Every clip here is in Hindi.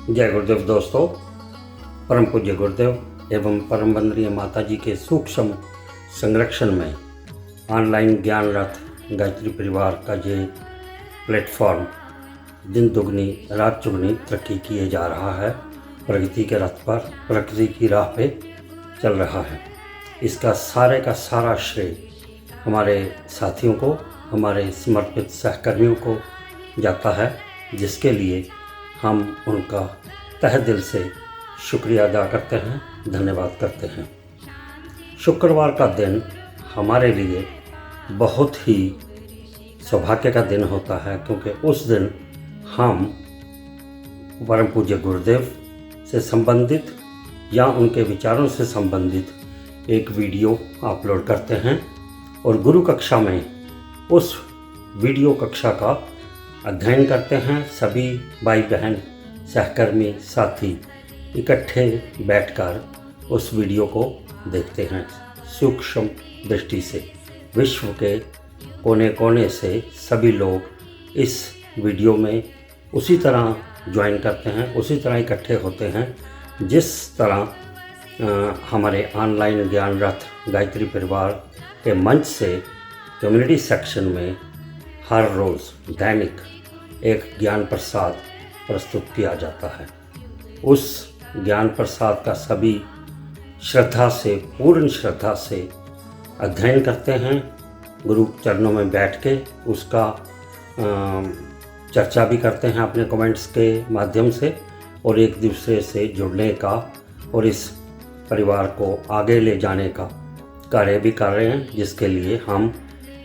जय गुरुदेव दोस्तों। परम पूज्य गुरुदेव एवं परम वंदनीय माता जी के सूक्ष्म संरक्षण में ऑनलाइन ज्ञान रथ गायत्री परिवार का ये प्लेटफॉर्म दिन दुगनी रात चुगनी तरक्की किए जा रहा है। प्रगति के रथ पर, प्रगति की राह पे चल रहा है। इसका सारे का सारा श्रेय हमारे साथियों को, हमारे समर्पित सहकर्मियों को जाता है, जिसके लिए हम उनका तहे दिल से शुक्रिया अदा करते हैं, धन्यवाद करते हैं। शुक्रवार का दिन हमारे लिए बहुत ही सौभाग्य का दिन होता है, क्योंकि उस दिन हम परम पूज्य गुरुदेव से संबंधित या उनके विचारों से संबंधित एक वीडियो अपलोड करते हैं और गुरु कक्षा में उस वीडियो कक्षा का अध्ययन करते हैं। सभी भाई बहन, सहकर्मी, साथी इकट्ठे बैठकर उस वीडियो को देखते हैं। सूक्ष्म दृष्टि से विश्व के कोने कोने से सभी लोग इस वीडियो में उसी तरह ज्वाइन करते हैं, उसी तरह इकट्ठे होते हैं जिस तरह हमारे ऑनलाइन ज्ञान रथ गायत्री परिवार के मंच से कम्युनिटी सेक्शन में हर रोज़ दैनिक एक ज्ञान प्रसाद प्रस्तुत किया जाता है। उस ज्ञान प्रसाद का सभी श्रद्धा से, पूर्ण श्रद्धा से अध्ययन करते हैं। गुरु चरणों में बैठ के उसका चर्चा भी करते हैं अपने कमेंट्स के माध्यम से, और एक दूसरे से जुड़ने का और इस परिवार को आगे ले जाने का कार्य भी कर रहे हैं, जिसके लिए हम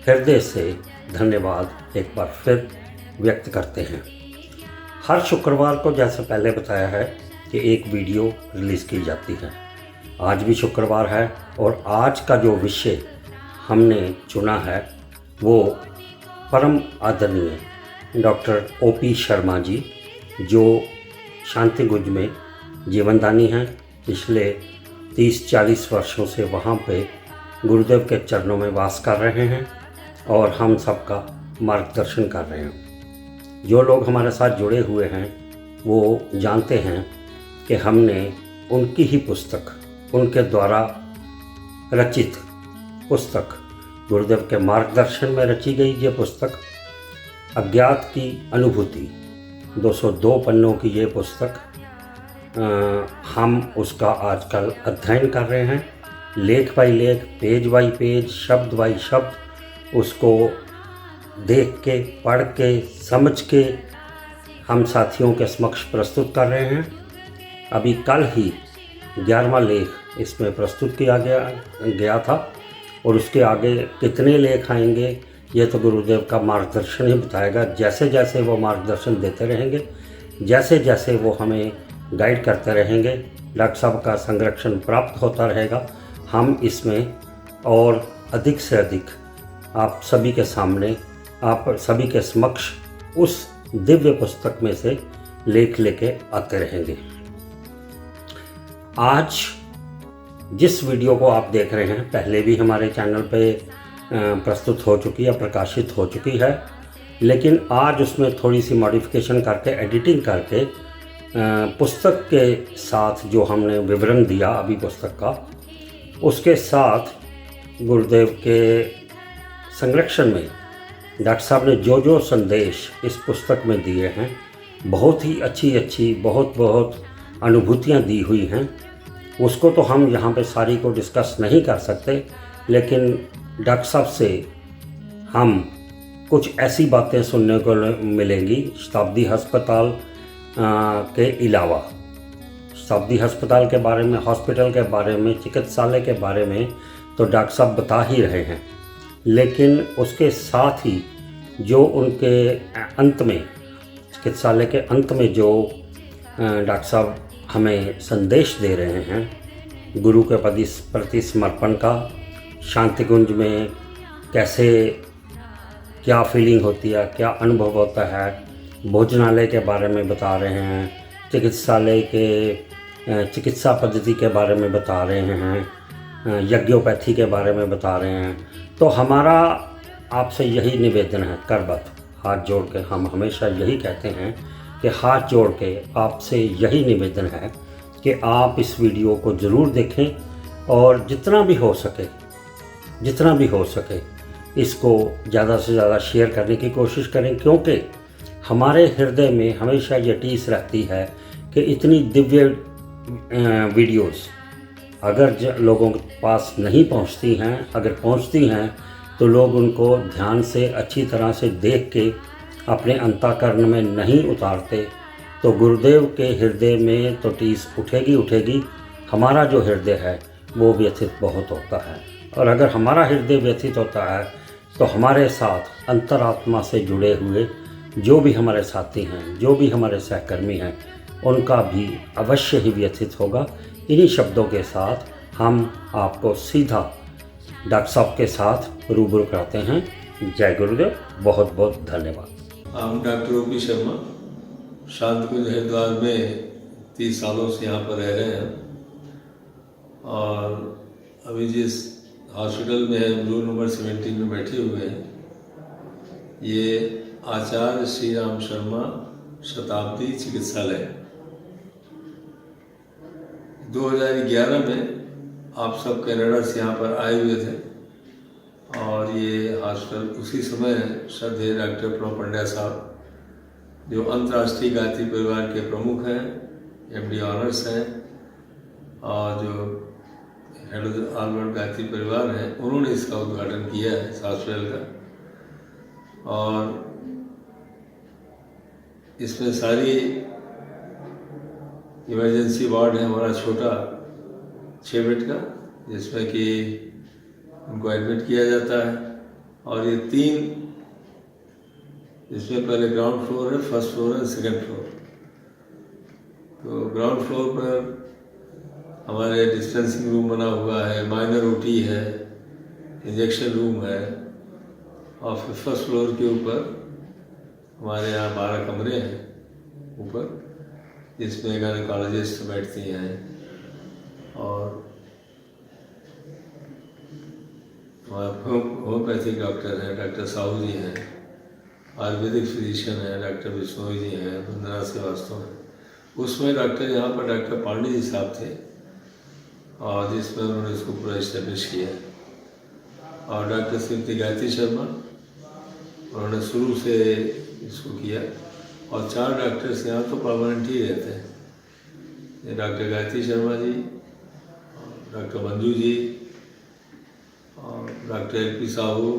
हृदय से धन्यवाद एक बार फिर व्यक्त करते हैं। हर शुक्रवार को, जैसे पहले बताया है, कि एक वीडियो रिलीज़ की जाती है। आज भी शुक्रवार है और आज का जो विषय हमने चुना है वो परम आदरणीय डॉक्टर OP शर्मा जी, जो शांतिकुंज में जीवनदानी हैं। पिछले 30-40 वर्षों से वहाँ पे गुरुदेव के चरणों में वास कर रहे हैं और हम सबका मार्गदर्शन कर रहे हैं। जो लोग हमारे साथ जुड़े हुए हैं वो जानते हैं कि हमने उनकी ही पुस्तक, उनके द्वारा रचित पुस्तक, गुरुदेव के मार्गदर्शन में रची गई ये पुस्तक अज्ञात की अनुभूति, 202 पन्नों की ये पुस्तक, हम उसका आजकल अध्ययन कर रहे हैं। लेख बाई लेख, पेज बाई पेज, शब्द बाई शब्द उसको देख के, पढ़ के, समझ के हम साथियों के समक्ष प्रस्तुत कर रहे हैं। अभी कल ही 11वां लेख इसमें प्रस्तुत किया गया था और उसके आगे कितने लेख आएंगे ये तो गुरुदेव का मार्गदर्शन ही बताएगा। जैसे जैसे वो मार्गदर्शन देते रहेंगे, जैसे जैसे वो हमें गाइड करते रहेंगे, डॉक्टर साहब का संरक्षण प्राप्त होता रहेगा, हम इसमें और अधिक से अधिक आप सभी के सामने, आप सभी के समक्ष उस दिव्य पुस्तक में से लेख लेके आते रहेंगे। आज जिस वीडियो को आप देख रहे हैं पहले भी हमारे चैनल पे प्रस्तुत हो चुकी है, प्रकाशित हो चुकी है, लेकिन आज उसमें थोड़ी सी मॉडिफिकेशन करके, एडिटिंग करके पुस्तक के साथ जो हमने विवरण दिया अभी पुस्तक का, उसके साथ गुरुदेव के संरक्षण में डॉक्टर साहब ने जो जो संदेश इस पुस्तक में दिए हैं, बहुत ही अच्छी बहुत अनुभूतियाँ दी हुई हैं। उसको तो हम यहाँ पे सारी को डिस्कस नहीं कर सकते, लेकिन डॉक्टर साहब से हम कुछ ऐसी बातें सुनने को मिलेंगी शताब्दी अस्पताल के अलावा। शताब्दी अस्पताल के बारे में, हॉस्पिटल के बारे में, चिकित्सालय के बारे में तो डॉक्टर साहब बता ही रहे हैं, लेकिन उसके साथ ही जो उनके अंत में, चिकित्सालय के अंत में जो डॉक्टर साहब हमें संदेश दे रहे हैं गुरु के प्रति समर्पण का, शांतिकुंज में कैसे, क्या फीलिंग होती है, क्या अनुभव होता है, भोजनालय के बारे में बता रहे हैं, चिकित्सालय के चिकित्सा पद्धति के बारे में बता रहे हैं, यज्ञोपैथी के बारे में बता रहे हैं। तो हमारा आपसे यही निवेदन है, करबत हाथ जोड़ के हम हमेशा यही कहते हैं कि हाथ जोड़ के आपसे यही निवेदन है कि आप इस वीडियो को ज़रूर देखें और जितना भी हो सके इसको ज़्यादा से ज़्यादा शेयर करने की कोशिश करें, क्योंकि हमारे हृदय में हमेशा ये टीस रहती है कि इतनी दिव्य वीडियोस अगर लोगों के पास नहीं पहुंचती हैं, अगर पहुंचती हैं तो लोग उनको ध्यान से अच्छी तरह से देख के अपने अंतःकरण में नहीं उतारते, तो गुरुदेव के हृदय में तो टीस उठेगी। हमारा जो हृदय है वो व्यथित बहुत होता है, और अगर हमारा हृदय व्यथित होता है तो हमारे साथ अंतरात्मा से जुड़े हुए जो भी हमारे साथी हैं, जो भी हमारे सहकर्मी हैं, उनका भी अवश्य ही व्यथित होगा। इन्हीं शब्दों के साथ हम आपको सीधा डॉक्टर साहब के साथ रूबरू कराते हैं। जय गुरुदेव, बहुत बहुत धन्यवाद। हम डॉक्टर ओपी शर्मा शांतकुंज हरिद्वार में 30 सालों से यहाँ पर रह रहे हैं, और अभी जिस हॉस्पिटल में ब्लू नंबर 17 में बैठे हुए हैं, ये आचार्य श्री राम शर्मा शताब्दी चिकित्सालय। 2011 में आप सब कनाडा से यहाँ पर आए हुए थे, और ये हॉस्पिटल उसी समय श्रद्धेय डॉक्टर प्रणव पंड्या साहब, जो अंतर्राष्ट्रीय गायत्री परिवार के प्रमुख हैं, MD ऑनर्स हैं, और जो head of all world Gayatri परिवार हैं, उन्होंने इसका उद्घाटन किया है इस हॉस्पिटल का। और इसमें सारी इमरजेंसी वार्ड है हमारा छोटा 6 बेड का, जिसमें कि उनको एडमिट किया जाता है। और ये 3, इसमें पहले ग्राउंड फ्लोर है, फर्स्ट फ्लोर है, सेकंड फ्लोर। तो ग्राउंड फ्लोर पर हमारे डिस्पेंसिंग रूम बना हुआ है, माइनर OT है, इंजेक्शन रूम है, और फिर फर्स्ट फ्लोर के ऊपर हमारे यहाँ 12 कमरे हैं ऊपर, जिसमें गायनेकोलॉजिस्ट बैठती हैं, और हमारे होम्योपैथिक डॉक्टर हैं, डॉक्टर साहू जी हैं, आयुर्वेदिक फिजिशियन हैं, डॉक्टर बिश्नोई जी हैं, वंदना श्रीवास्तव हैं। उसमें डॉक्टर यहाँ पर डॉक्टर पांडे जी साहब थे, और जिसमें उन्होंने इसको पूरा इस्टेब्लिश किया। और डॉक्टर श्रीमती गायत्री शर्मा, उन्होंने शुरू से इसको किया। और 4 डॉक्टर्स यहाँ तो परमानेंट ही रहते हैं, ये डॉक्टर गायत्री शर्मा जी, डॉक्टर मंजू जी, और डॉक्टर LP साहू,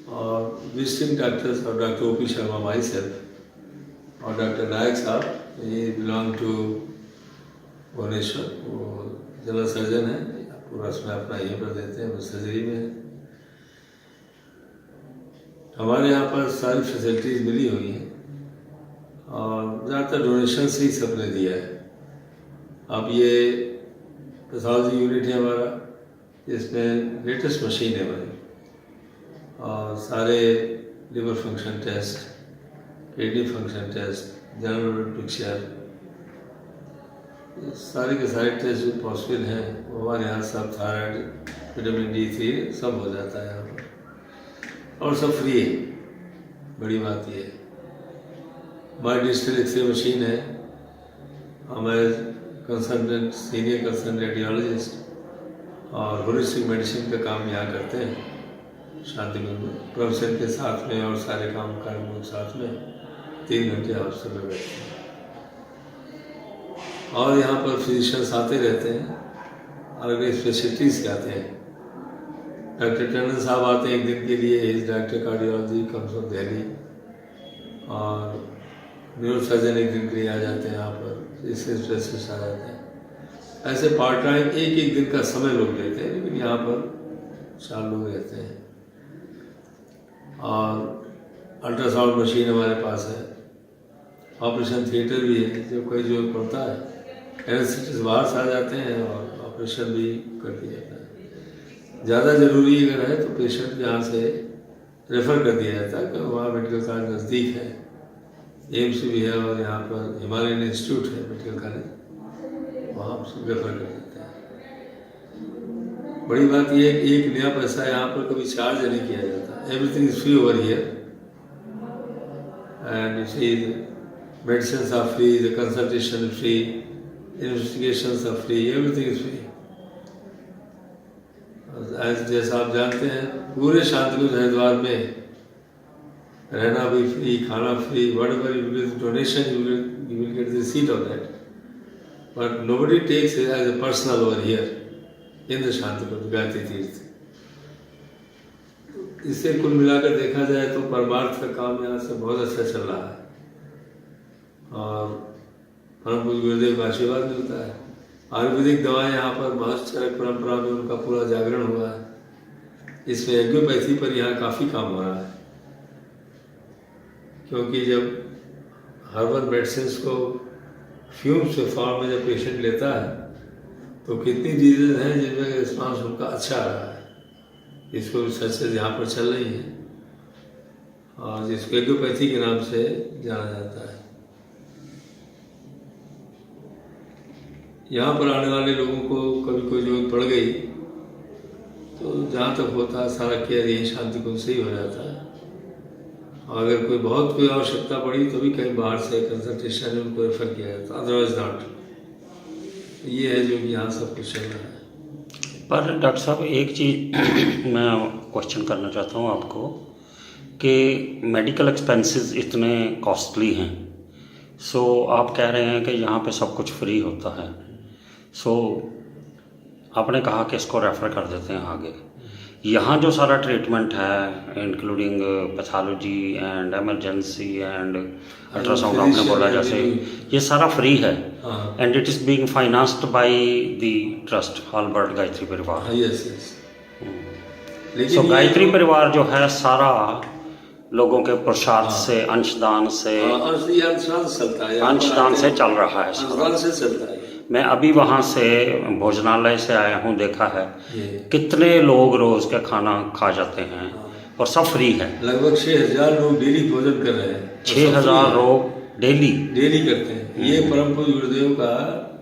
और विजिटिंग डॉक्टर्स और doctor OP Sharma, my self, और डॉक्टर नायक साहब, ये बिलोंग टू भुवनेश्वर, वो जनरल सर्जन है, पूरा उसमें अपना यहीं पर देते हैं, वो सर्जरी में है। हमारे यहाँ पर सारी फैसिलिटीज़ मिली हुई हैं, और ज़्यादातर डोनेशन से ही सबने दिया है। अब ये पैथोलॉजी यूनिट है हमारा, जिसमें लेटेस्ट मशीन है हमारी, और सारे liver function test, kidney function test, general blood picture, सारे के सारे टेस्ट जो पॉसिबल हैं वो हमारे यहाँ सब, थायराइड, विटामिन D3 सब हो जाता है यहाँ पर, और सब फ्री है। बड़ी बात ये है, हमारी डिजिटल एक्सरे मशीन है, हमारे कंसल्टेंट, सीनियर कंसल्टेंट रेडियोलॉजिस्ट और होलिस्टिक मेडिसिन का काम यहाँ करते हैं शांतिवन में, प्रोफेसर के साथ में, और सारे काम कार्यों के साथ में 3 घंटे हॉस्पिटल में बैठते हैं। और यहाँ पर फिजिशियंस आते रहते हैं, अलग स्पेशलिटीज़ के आते हैं। डॉक्टर टंडन साहब आते हैं 1 दिन के लिए, is doctor cardiology, comes from Delhi, और न्यूरो सर्जन 1 दिन के लिए आ जाते हैं यहाँ पर, इससे स्पेशलिस्ट आ जाते हैं। ऐसे पार्ट टाइम 1-1 दिन का समय लोग लेते हैं, लेकिन यहाँ पर 4 लोग रहते हैं। और अल्ट्रासाउंड मशीन हमारे पास है, ऑपरेशन थिएटर भी है, जो कोई जो पड़ता है, एनेस्थेटिस्ट बाहर से आ जाते हैं और ऑपरेशन भी कर दिया जाता है। ज़्यादा ज़रूरी अगर है तो पेशेंट यहाँ से रेफ़र कर दिया जाता है, क्योंकि वहाँ मेडिकल कॉलेज नज़दीक है, एम्स भी है, और यहाँ पर हिमालयन इंस्टीट्यूट है मेडिकल कॉलेज, वहाँ हम रेफ़र कर देते हैं। बड़ी बात यह है कि 1 नया पैसा यहाँ पर कभी चार्ज नहीं किया जाता, everything is free over here, and medicines are free, the consultation is free, investigations are free, everything is free. जैसा आप जानते हैं पूरे शांतिकुंज हरिद्वार में रहना भी फ्री, खाना free, whatever you will donation you will get the receipt of that. But nobody takes it as a personal over here in the Shantikunj Gayatri तीर्थ. इससे कुल मिलाकर देखा जाए तो परमार्थ का काम यहाँ से बहुत अच्छा चल रहा है और परम पूज्य गुरुदेव का आशीर्वाद मिलता है. आयुर्वेदिक दवाएं यहाँ पर महर्षि चरक परंपरा में उनका पूरा जागरण हुआ है. इसमें एग्योपैथी पर यहाँ काफ़ी काम हो रहा है, क्योंकि जब हर्बल मेडिसिन को फ्यूम्स के फॉर्म में जब पेशेंट लेता है तो कितनी डिजीज हैं जिनमें रिस्पॉन्स उनका अच्छा आ रहा है. इसको रिसर्चेज यहाँ पर चल रही हैं और जिसको एग्योपैथी के नाम से जाना जाता है. यहाँ पर आने वाले लोगों को कभी कोई जरूरत पड़ गई तो जहाँ तक होता है सारा केयर यही शांतिकुंज से ही हो जाता है. और अगर कोई बहुत कोई आवश्यकता पड़ी तो भी कहीं बाहर से कंसल्टेशन में उनको रेफर किया जाता है, अदरवाइज नॉट. ये है जो कि यहाँ सब कुछ चल रहा है. पर डॉक्टर साहब एक चीज़ मैं क्वेश्चन करना चाहता हूँ आपको कि मेडिकल एक्सपेंसेस इतने कॉस्टली हैं. सो आप कह रहे हैं कि यहाँ पे सब कुछ फ्री होता है. सो आपने कहा कि इसको रेफ़र कर देते हैं आगे. यहाँ जो सारा ट्रीटमेंट है including pathology and emergency and ultrasound आपने बोला जैसे ये सारा फ्री है and it is being financed by the trust all world Gayatri Parivar. सो गायत्री परिवार जो है सारा लोगों के प्रसाद से अंशदान से अंशदान से चल रहा है. अंशदान से चलता है. मैं अभी वहाँ से भोजनालय से आया हूँ, देखा है कितने लोग रोज़ का खाना खा जाते हैं और सब फ्री है. लगभग 6000 लोग डेली भोजन कर रहे हैं. 6000 लोग डेली करते हैं. ये परम पूज्य गुरुदेव का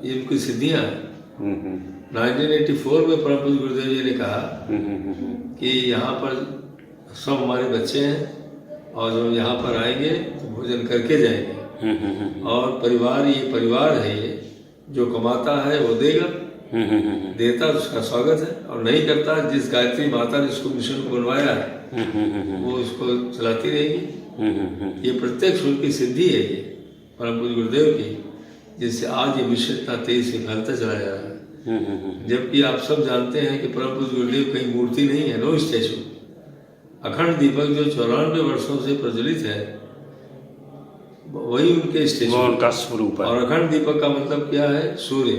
ये उनकी सिद्धियाँ हैं. 1984 में परम पूज्य गुरुदेव जी ने कहा कि यहाँ पर सब हमारे बच्चे हैं और जो यहाँ पर आएंगे तो भोजन करके जाएंगे और परिवार ये परिवार है, ये जो कमाता है वो देगा, देता तो उसका स्वागत है और नहीं करता जिस गायत्री माता ने इसको मिशन को बनवाया है वो इसको चलाती रहेगी. ये प्रत्यक्ष उनकी सिद्धि है ये परम पूज्य गुरुदेव की, जिससे आज ये मिशन इतना तेज से फैलता चला जा रहा है. जबकि आप सब जानते हैं कि परम पूज्य गुरुदेव कहीं मूर्ति नहीं है, नो स्टैचू. अखंड दीपक जो 94 वर्षों से प्रज्वलित है वही उनके स्टेचू, उनका स्वरूप है. और अखंड दीपक का मतलब क्या है? सूर्य.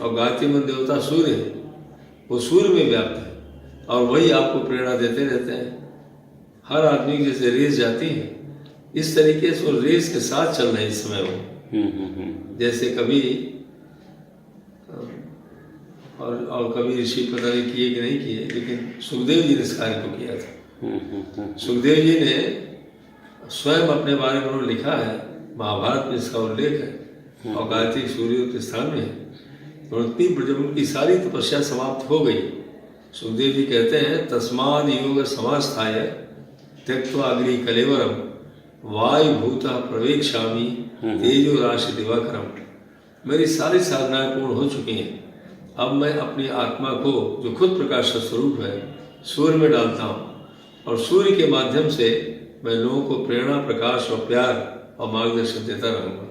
और गायत्री मंत्र देवता सूर्य है, वो सूर्य में व्याप्त है और वही आपको प्रेरणा देते रहते हैं. हर आदमी की जैसे रेस जाती है इस तरीके से वो रेस के साथ चल रहे हैं इस समय वो. जैसे कभी और कभी ऋषि पता नहीं किए कि नहीं किए, लेकिन सुखदेव जी ने इस कार्य को किया था. सुखदेव जी ने स्वयं अपने बारे में उन्होंने लिखा है, महाभारत में इसका उल्लेख है और गायत्री सूर्य के स्थान में है. जब उनकी सारी तपस्या समाप्त हो गई, सुखदेव जी कहते हैं तस्माद योग समास्थाय त्यक्त्वा अग्नि कलेवरम वायु भूता प्रवेक्षामि तेजो राशि दिवाकरम. मेरी सारी साधनाएं पूर्ण हो चुकी हैं. अब मैं अपनी आत्मा को जो खुद प्रकाश का स्वरूप है सूर्य में डालता हूँ और सूर्य के माध्यम से मैं लोगों को प्रेरणा, प्रकाश और प्यार और मार्गदर्शन देता रहूँगा.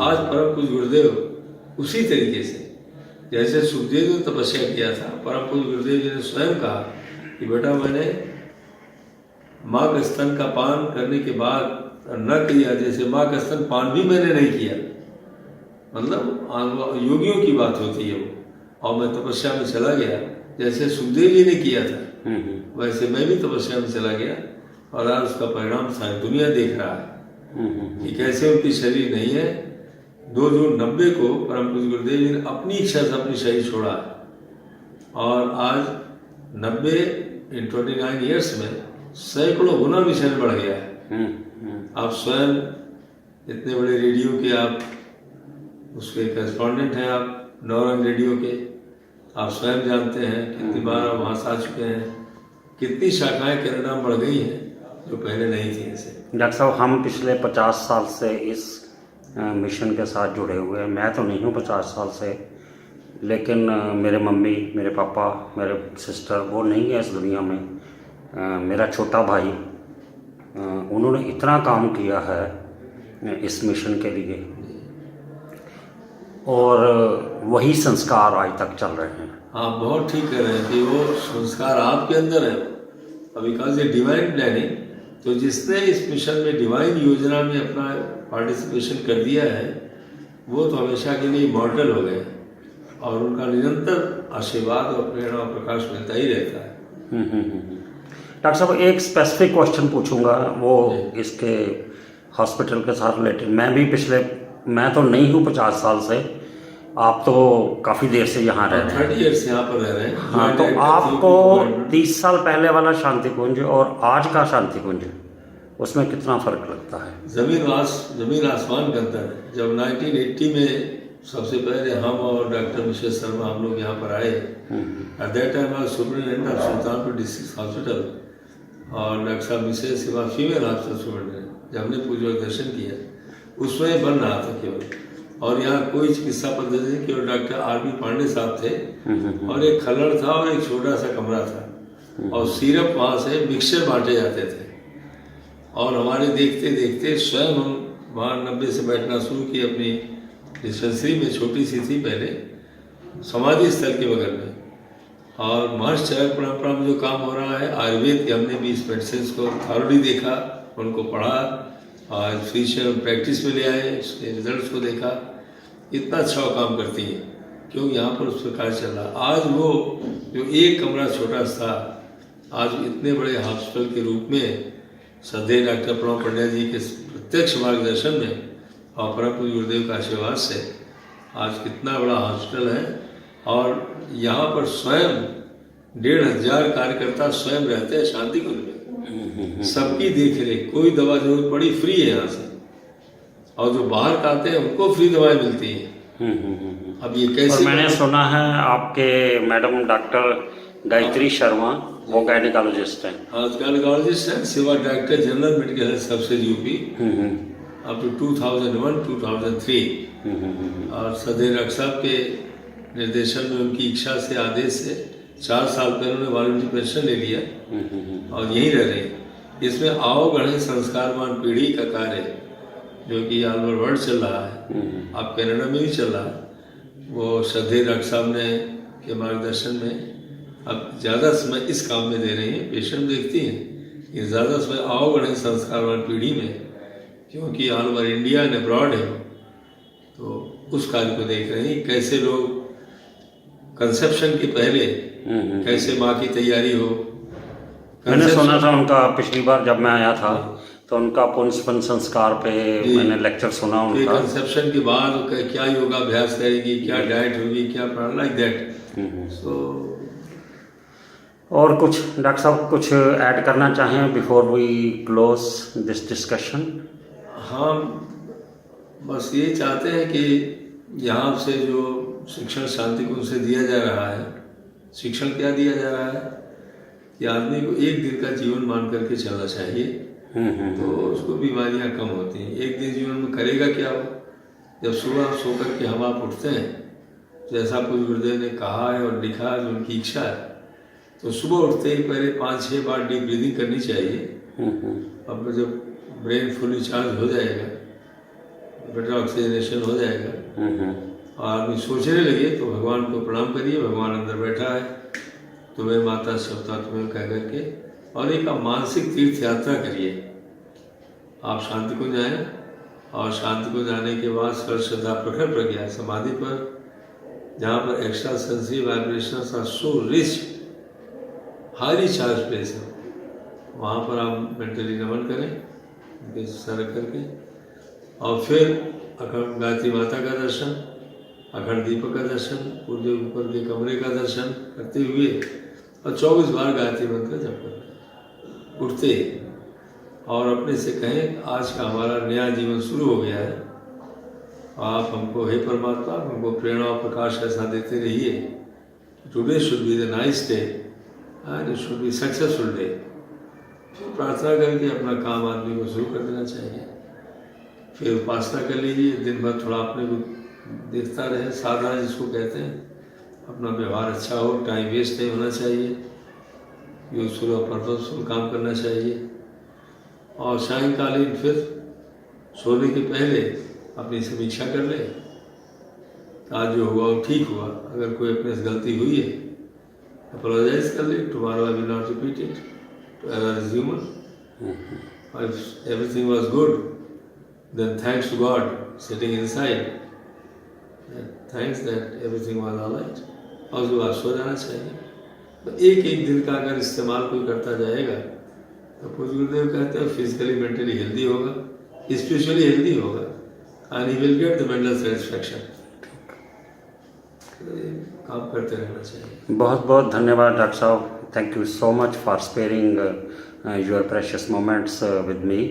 आज परम पूज्य गुरुदेव उसी तरीके से जैसे सुखदेव ने तपस्या किया था, परम पूज्य गुरुदेव जी ने स्वयं कहा कि बेटा मैंने माँ का स्तन का पान करने के बाद न किया, जैसे माँ का स्तन पान भी मैंने नहीं किया. मतलब योगियों की बात होती है वो. और मैं तपस्या में चला गया जैसे सुखदेव जी ने किया था, वैसे मैं भी तपस्या में चला गया और आज उसका परिणाम सारी दुनिया देख रहा है कि कैसे उनकी शरीर नहीं है. 2 जून 90 को परम पूज्य गुरुदेव जी ने अपनी इच्छा से अपनी शरीर छोड़ा है और आज 90 इन 29 ईयर्स में सैकड़ों गुना मिशन बढ़ गया है. आप स्वयं इतने बड़े रेडियो के आप उसके करेस्पॉन्डेंट हैं, आप नौरंग रेडियो के. आप स्वयं जानते हैं कितनी बार आप वहाँ से आ चुके हैं, कितनी शाखाएं कनाडा में बढ़ गई हैं जो पहले नहीं थी. ऐसे डॉक्टर साहब हम पिछले 50 साल से इस मिशन के साथ जुड़े हुए हैं। मैं तो नहीं हूँ 50 साल से, लेकिन मेरे मम्मी, मेरे पापा, मेरे सिस्टर वो नहीं है इस दुनिया में। मेरा छोटा भाई, उन्होंने इतना काम किया है इस मिशन के लिए, और वही संस्कार आज तक चल रहे हैं। आप बहुत ठीक कह रहे हैं कि वो संस्कार आपके अंदर है। अभी कहा से डिवाइन प्लानिंग, तो जिसने इस मिशन में डिवाइन योजना में अपना पार्टिसिपेशन कर दिया है वो तो हमेशा के लिए इमॉर्टल हो गए, और उनका निरंतर आशीर्वाद और प्रेरणा और प्रकाश मिलता ही रहता है। डॉक्टर साहब, एक स्पेसिफिक क्वेश्चन पूछूंगा, वो इसके हॉस्पिटल के साथ रिलेटेड। मैं तो नहीं हूँ 50 साल से, आप तो काफ़ी देर से यहाँ रह रहे हैं। 30 ईयर्स यहाँ पर रह रहे हैं। हाँ, तो आपको 30 साल पहले वाला शांति कुंज और आज का शांति कुंज, उसमें कितना फ़र्क लगता है? जमीन आसमान का अंतर है। जब 1980 में सबसे पहले हम और डॉक्टर मिश्र शर्मा हम लोग यहाँ पर आए, at that time I was superintendent of Sultanpur district hospital, और डॉक्टर साहब मिश्र सिवा फीमेल हॉस्पिटल सुपरिटेंडेंट। जब हमने पूजा दर्शन किया, उसमें बन रहा था केवल, और यहाँ कोई चिकित्सा पद्धति नहीं, केवल डॉक्टर आर.बी. पांडे साहब थे, और एक खल्लड़ था और एक छोटा सा कमरा था, और सिरप वहाँ से मिक्सचर बांटे जाते थे। और हमारे देखते देखते स्वयं हम वहाँ 90 से बैठना शुरू किए। अपनी डिस्पेंसरी में छोटी सी थी पहले, समाधि स्थल के बगल में, और महर्षि चरक परंपरा में जो काम हो रहा है आयुर्वेद के, हमने भी इस मेडिसिन को थॉरली देखा, उनको पढ़ा, और फिजिशियन प्रैक्टिस में ले आए, उसके रिजल्ट्स को देखा। इतना अच्छा काम करती हैं, क्योंकि यहाँ पर उस प्रकार चल रहा। आज वो जो एक कमरा छोटा सा, आज इतने बड़े हॉस्पिटल के रूप में श्रद्धेय डॉक्टर प्रणव पंड्या जी के प्रत्यक्ष मार्गदर्शन में और परम पूज्य गुरुदेव का आशीर्वाद से आज कितना बड़ा हॉस्पिटल है। और यहाँ पर स्वयं 1500 कार्यकर्ता स्वयं रहते हैं शांति कुंज में, सबकी देख रेख, कोई दवा जरूरत पड़ी फ्री है यहाँ से, और जो बाहर का आते हैं उनको फ्री दवाएं मिलती हैं। अब ये कैसे? और मैंने सुना है आपके मैडम डॉक्टर गायत्री शर्मा वो गायनिकोलॉजिस्ट हैं। हाँ, गायनिकोलॉजिस्ट हैं, सेवा director general medical health services UP up to 2001-2003। और श्रद्धेय डॉक्टर साहब के निर्देशन में, उनकी इच्छा से, आदेश से 4 साल पहले उन्होंने वॉलंटरी पेंशन ले लिया और यहीं रह रहे हैं। इसमें आओ बढ़े संस्कारवान पीढ़ी का कार्य, जो कि ऑल ओवर वर्ल्ड चल रहा है, अब कनाडा में भी चल रहा है, वो श्रद्धेय डॉक्टर साहब ने के मार्गदर्शन में अब ज़्यादा समय इस काम में दे रही हैं। पेशेंट देखती हैं कि ज़्यादा समय आओ बढ़े संस्कारवान पीढ़ी में, क्योंकि all over India and abroad है, तो उस कार्य को देख रहे हैं। कैसे लोग कंसेप्शन के पहले कैसे माँ की तैयारी हो। मैंने सुना था उनका, पिछली बार जब मैं आया था तो उनका पुंसपन संस्कार पे मैंने लेक्चर सुना उनका। कंसेप्शन के बाद क्या योगाभ्यास करेगी, क्या डाइट होगी, क्या पढ़ना, लाइक दैट। सो और कुछ डॉक्टर साहब कुछ ऐड करना चाहें before we close this discussion? हाँ, बस ये चाहते हैं कि यहाँ से जो शिक्षण शांति कुंज से दिया जा रहा है, शिक्षण क्या दिया जा रहा है कि आदमी को एक दिन का जीवन मान करके चलना चाहिए, तो उसको बीमारियाँ कम होती हैं। एक दिन जीवन में करेगा क्या वो? जब सुबह सो कर के हम आप उठते हैं, जैसा कुछ गुरुदेव ने कहा है और लिखा है, जो उनकी इच्छा है, तो सुबह उठते ही पहले 5-6 बार डीप ब्रीदिंग करनी चाहिए। अब जब ब्रेन फुली चार्ज हो जाएगा, बेटर ऑक्सीजनेशन हो जाएगा, और आदमी सोचने लगे तो भगवान को प्रणाम करिए, भगवान अंदर बैठा है, तुम्हें माता सवता तुम्हें कह करके, और एक आप मानसिक तीर्थ यात्रा करिए। आप शांति को जाएं, और शांति को जाने के बाद सर्व श्रद्धा प्रखर प्रज्ञा समाधि पर, जहाँ पर extra sensory vibrations are so rich, highly charge place है, वहाँ पर आप मेंटली नमन करें सर करके, और फिर अखंड गायत्री माता का दर्शन, अखंड दीपक का दर्शन, पूरे ऊपर के कमरे का दर्शन करते हुए, और 24 बार गायत्री मंत्र जप करना उठते ही, और अपने से कहें आज का हमारा नया जीवन शुरू हो गया है, आप हमको हे परमात्मा हमको प्रेरणा और प्रकाश ऐसा देते रहिए, today should be the nice day and it should be successful day. फिर प्रार्थना करके अपना काम आदमी को शुरू कर देना चाहिए। फिर उपासना कर लीजिए, दिन भर थोड़ा अपने को देखता रहे, साधना जिसको कहते हैं, अपना व्यवहार अच्छा हो, टाइम वेस्ट नहीं होना चाहिए, यूजफुल और पर्पजफुल काम करना चाहिए। और सायंकालीन फिर सोने के पहले अपनी समीक्षा कर ले, आज जो हुआ वो ठीक हुआ, अगर कोई अपने से गलती हुई है अपोलोजाइज कर ले, tomorrow I will not repeat it, to ever is human, if everything was good then thanks to God sitting inside, thanks that everything was alright, और उसके बाद सो जाना चाहिए। तो एक एक दिन का अगर इस्तेमाल कोई करता जाएगा तो पूज्य गुरुदेव कहते हैं फिजिकली मेंटली हेल्दी होगा, स्पिरिचुअली हेल्दी होगा, and he will get the mental satisfaction. काम करते रहना चाहिए। बहुत बहुत धन्यवाद डॉक्टर साहब, thank you so much for sparing your precious moments with me,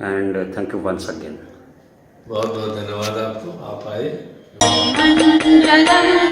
and thank you once again. बहुत बहुत धन्यवाद आपको, आप आए। मंगलम